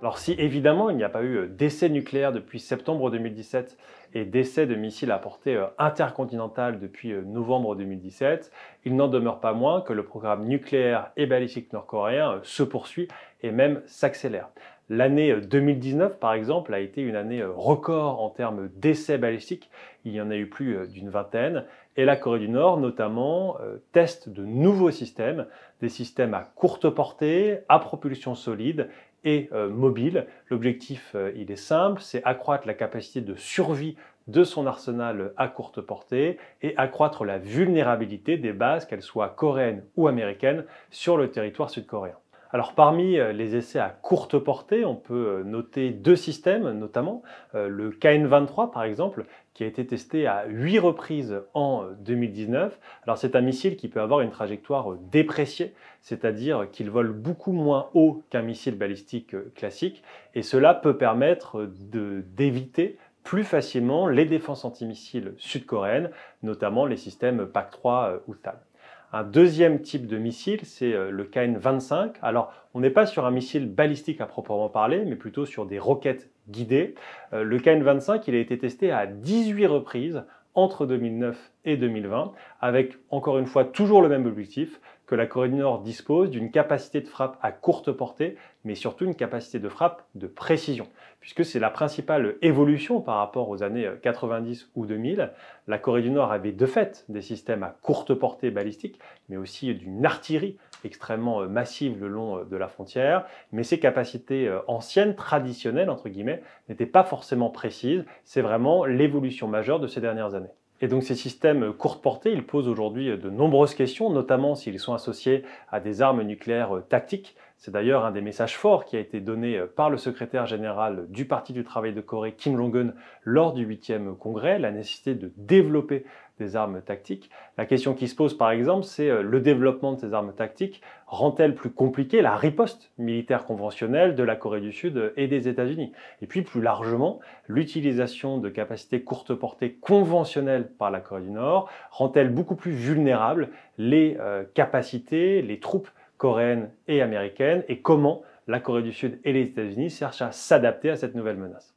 Alors si évidemment il n'y a pas eu d'essai nucléaire depuis septembre 2017 et d'essai de missiles à portée intercontinentale depuis novembre 2017, il n'en demeure pas moins que le programme nucléaire et balistique nord-coréen se poursuit et même s'accélère. L'année 2019 par exemple a été une année record en termes d'essais balistiques, il y en a eu plus d'une vingtaine et la Corée du Nord notamment teste de nouveaux systèmes, des systèmes à courte portée, à propulsion solide et mobile. L'objectif, il est simple, c'est accroître la capacité de survie de son arsenal à courte portée et accroître la vulnérabilité des bases, qu'elles soient coréennes ou américaines, sur le territoire sud-coréen. Alors parmi les essais à courte portée, on peut noter deux systèmes notamment, le KN-23 par exemple, qui a été testé à 8 reprises en 2019. Alors c'est un missile qui peut avoir une trajectoire dépréciée, c'est-à-dire qu'il vole beaucoup moins haut qu'un missile balistique classique, et cela peut permettre d'éviter plus facilement les défenses antimissiles sud-coréennes, notamment les systèmes PAC-3 ou THAAD. Un deuxième type de missile, c'est le KN-25. Alors, on n'est pas sur un missile balistique à proprement parler, mais plutôt sur des roquettes guidées. Le KN-25, il a été testé à 18 reprises entre 2009 et 2020, avec encore une fois toujours le même objectif, que la Corée du Nord dispose d'une capacité de frappe à courte portée, mais surtout une capacité de frappe de précision, puisque c'est la principale évolution par rapport aux années 90 ou 2000. La Corée du Nord avait de fait des systèmes à courte portée balistique, mais aussi d'une artillerie extrêmement massive le long de la frontière, mais ces capacités anciennes, traditionnelles entre guillemets, n'étaient pas forcément précises. C'est vraiment l'évolution majeure de ces dernières années. Et donc ces systèmes courte portée, ils posent aujourd'hui de nombreuses questions, notamment s'ils sont associés à des armes nucléaires tactiques. C'est d'ailleurs un des messages forts qui a été donné par le secrétaire général du Parti du travail de Corée, Kim Jong-un, lors du 8e congrès, la nécessité de développer des armes tactiques. La question qui se pose par exemple, c'est le développement de ces armes tactiques rend-elle plus compliquée la riposte militaire conventionnelle de la Corée du Sud et des États-Unis? Et puis plus largement, l'utilisation de capacités courte portée conventionnelles par la Corée du Nord rend-elle beaucoup plus vulnérable les capacités, les troupes coréennes et américaines, et comment la Corée du Sud et les États-Unis cherchent à s'adapter à cette nouvelle menace.